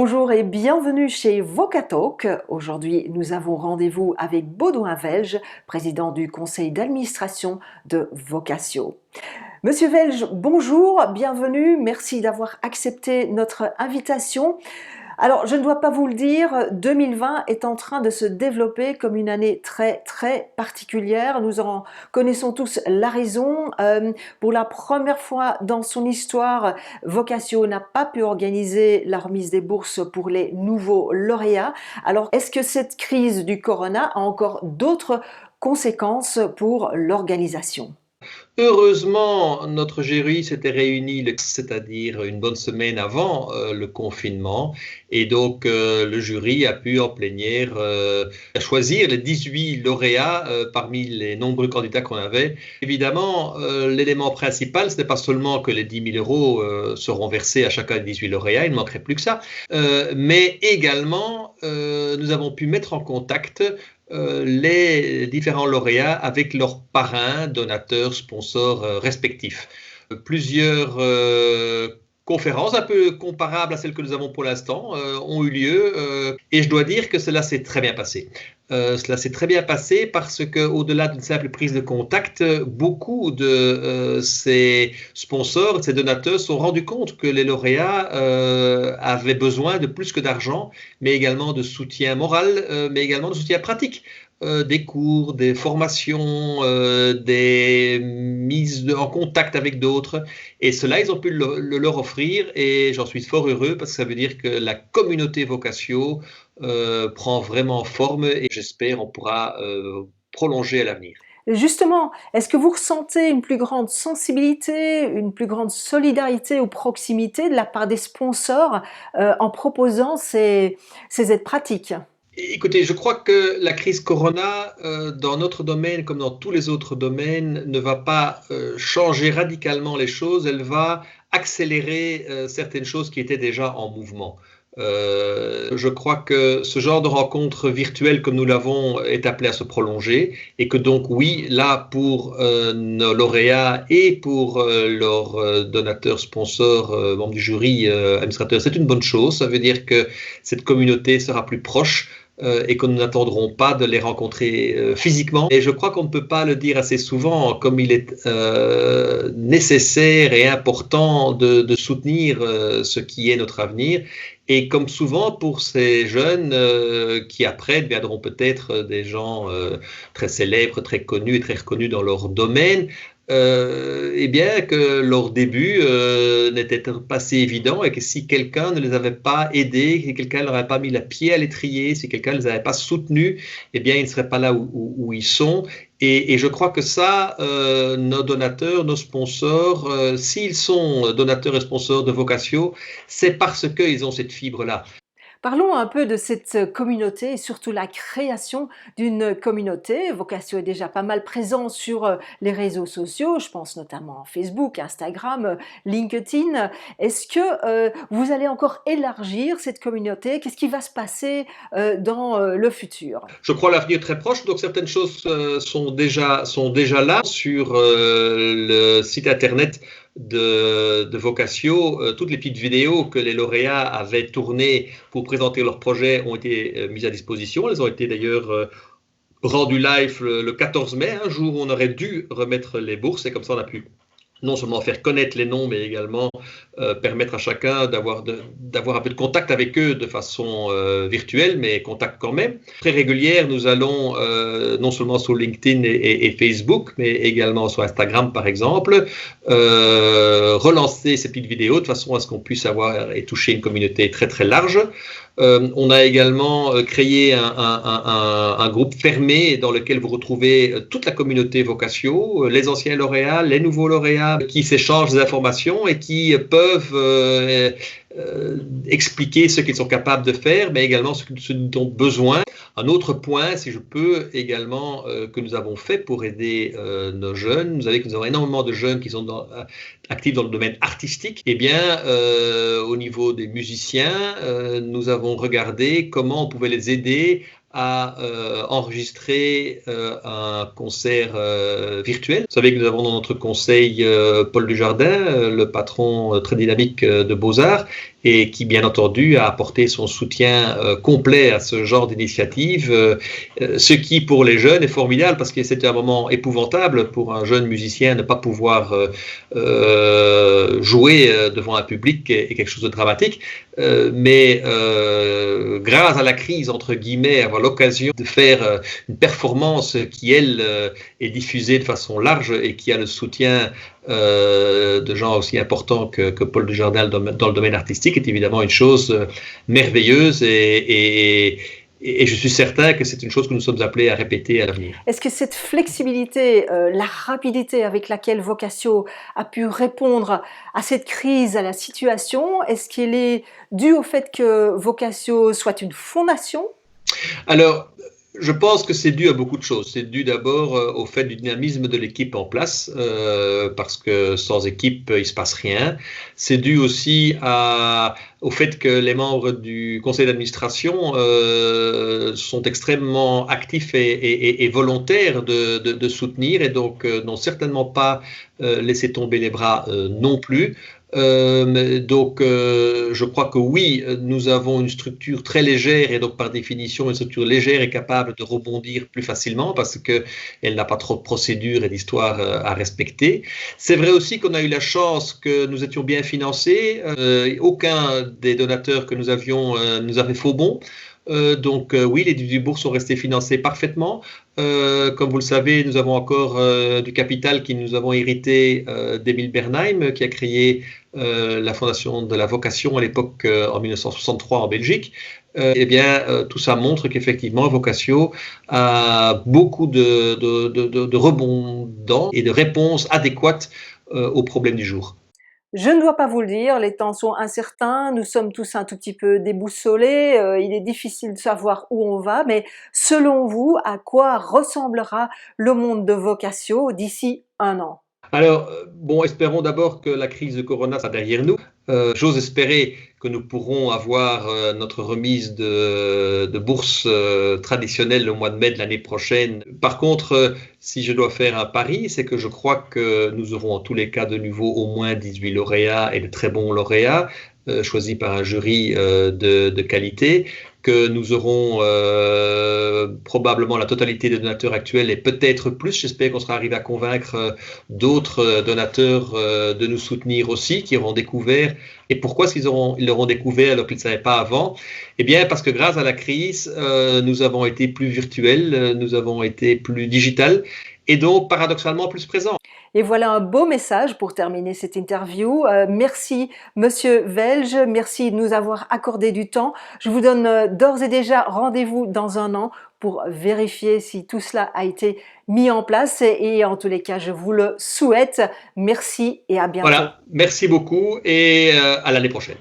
Bonjour et bienvenue chez VocaTalk. Aujourd'hui, nous avons rendez-vous avec Baudouin Velge, président du conseil d'administration de Vocatio. Monsieur Velge, bonjour, bienvenue, merci d'avoir accepté notre invitation. Alors, je ne dois pas vous le dire, 2020 est en train de se développer comme une année très particulière. Nous en connaissons tous la raison. Pour la première fois dans son histoire, Vocatio n'a pas pu organiser la remise des bourses pour les nouveaux lauréats. Alors, est-ce que cette crise du corona a encore d'autres conséquences pour l'organisation ? Heureusement, notre jury s'était réuni, c'est-à-dire une bonne semaine avant le confinement, et donc le jury a pu en plénière choisir les 18 lauréats parmi les nombreux candidats qu'on avait. Évidemment, l'élément principal, ce n'est pas seulement que les 10 000 euros seront versés à chacun des 18 lauréats, il ne manquerait plus que ça, mais également nous avons pu mettre en contact les différents lauréats avec leurs parrains, donateurs, sponsors respectifs. Plusieurs conférences un peu comparables à celles que nous avons pour l'instant ont eu lieu et je dois dire que cela s'est très bien passé. Cela s'est très bien passé parce qu'au-delà d'une simple prise de contact, beaucoup de ces sponsors, ces donateurs se sont rendus compte que les lauréats avaient besoin de plus que d'argent, mais également de soutien moral, mais également de soutien pratique. Des cours, des formations, des mises en contact avec d'autres. Et cela, ils ont pu leur offrir et j'en suis fort heureux parce que ça veut dire que la communauté Vocatio prend vraiment forme et j'espère on pourra prolonger à l'avenir. Justement, est-ce que vous ressentez une plus grande sensibilité, une plus grande solidarité ou proximité de la part des sponsors en proposant ces aides pratiques ? Écoutez, je crois que la crise Corona, dans notre domaine comme dans tous les autres domaines, ne va pas changer radicalement les choses, elle va accélérer certaines choses qui étaient déjà en mouvement. Je crois que ce genre de rencontre virtuelle comme nous l'avons est appelé à se prolonger et que donc oui, là pour nos lauréats et pour leurs donateurs, sponsors, membres du jury, administrateurs, c'est une bonne chose. Ça veut dire que cette communauté sera plus proche et que nous n'attendrons pas de les rencontrer physiquement. Et je crois qu'on ne peut pas le dire assez souvent, comme il est nécessaire et important de soutenir ce qui est notre avenir. Et comme souvent pour ces jeunes qui après deviendront peut-être des gens très célèbres, très connus et très reconnus dans leur domaine, eh bien que leur début n'était pas si évident et que si quelqu'un ne les avait pas aidés, si quelqu'un ne leur avait pas mis la pied à l'étrier, si quelqu'un ne les avait pas soutenus, eh bien ils ne seraient pas là où ils sont. Et je crois que ça, nos donateurs, nos sponsors, s'ils sont donateurs et sponsors de Vocatio, c'est parce qu'ils ont cette fibre-là. Parlons un peu de cette communauté et surtout la création d'une communauté. Vocatio est déjà pas mal présent sur les réseaux sociaux, je pense notamment à Facebook, Instagram, LinkedIn. Est-ce que vous allez encore élargir cette communauté ? Qu'est-ce qui va se passer dans le futur ? Je crois l'avenir très proche, donc certaines choses sont déjà là sur le site internet de Vocatio. Toutes les petites vidéos que les lauréats avaient tournées pour présenter leur projet ont été mises à disposition. Elles ont été d'ailleurs rendues live le 14 mai, un jour où on aurait dû remettre les bourses, et comme ça on a pu non seulement faire connaître les noms, mais également permettre à chacun d'avoir un peu de contact avec eux de façon virtuelle, mais contact quand même. Très régulière, nous allons non seulement sur LinkedIn et Facebook, mais également sur Instagram par exemple, relancer ces petites vidéos de façon à ce qu'on puisse avoir et toucher une communauté très large. On a également créé un groupe fermé dans lequel vous retrouvez toute la communauté Vocatio, les anciens lauréats, les nouveaux lauréats qui s'échangent des informations et qui peuvent expliquer ce qu'ils sont capables de faire, mais également ce dont besoin. Un autre point, si je peux, également, que nous avons fait pour aider nos jeunes, vous savez que nous avons énormément de jeunes qui sont actifs dans le domaine artistique. Eh bien, au niveau des musiciens, nous avons regardé comment on pouvait les aider à enregistrer un concert virtuel. Vous savez que nous avons dans notre conseil Paul Dujardin, le patron très dynamique de Beaux-Arts, et qui, bien entendu, a apporté son soutien complet à ce genre d'initiative, ce qui, pour les jeunes, est formidable parce que c'était un moment épouvantable pour un jeune musicien ne pas pouvoir jouer devant un public est quelque chose de dramatique. Mais grâce à la crise, entre guillemets, avoir l'occasion de faire une performance qui, elle, est diffusée de façon large et qui a le soutien de gens aussi importants que Paul Dujardin dans le domaine artistique est évidemment une chose merveilleuse et je suis certain que c'est une chose que nous sommes appelés à répéter à l'avenir. Est-ce que cette flexibilité, la rapidité avec laquelle Vocatio a pu répondre à cette crise, à la situation, est-ce qu'elle est due au fait que Vocatio soit une fondation? Alors, je pense que c'est dû à beaucoup de choses. C'est dû d'abord au fait du dynamisme de l'équipe en place, parce que sans équipe, il ne se passe rien. C'est dû aussi au fait que les membres du conseil d'administration sont extrêmement actifs et volontaires de soutenir et donc n'ont certainement pas laissé tomber les bras non plus. Je crois que oui, nous avons une structure très légère et donc par définition une structure légère est capable de rebondir plus facilement parce qu'elle n'a pas trop de procédures et d'histoires à respecter. C'est vrai aussi qu'on a eu la chance que nous étions bien financés. Aucun des donateurs que nous avions nous avait faux bons. Oui, les Dubourg sont restés financés parfaitement. Comme vous le savez, nous avons encore du capital qui nous avons hérité d'Émile Bernheim, qui a créé la fondation de la Vocatio à l'époque en 1963 en Belgique. Tout ça montre qu'effectivement Vocatio a beaucoup de rebondants et de réponses adéquates aux problèmes du jour. Je ne dois pas vous le dire, les temps sont incertains, nous sommes tous un tout petit peu déboussolés, il est difficile de savoir où on va, mais selon vous, à quoi ressemblera le monde de Vocatio d'ici un an? Alors, espérons d'abord que la crise de Corona sera derrière nous. J'ose espérer que nous pourrons avoir notre remise de bourse traditionnelle le mois de mai de l'année prochaine. Par contre, si je dois faire un pari, c'est que je crois que nous aurons en tous les cas de nouveau au moins 18 lauréats et de très bons lauréats choisis par un jury de qualité, que nous aurons probablement la totalité des donateurs actuels et peut-être plus. J'espère qu'on sera arrivé à convaincre d'autres donateurs de nous soutenir aussi, qui auront découvert. Et pourquoi ils l'auront découvert alors qu'ils ne savaient pas avant? Eh bien, parce que grâce à la crise, nous avons été plus virtuels, nous avons été plus digital et donc paradoxalement plus présents. Et voilà un beau message pour terminer cette interview. Merci Monsieur Welge, merci de nous avoir accordé du temps. Je vous donne d'ores et déjà rendez-vous dans un an pour vérifier si tout cela a été mis en place et en tous les cas, je vous le souhaite. Merci et à bientôt. Voilà, merci beaucoup et à l'année prochaine.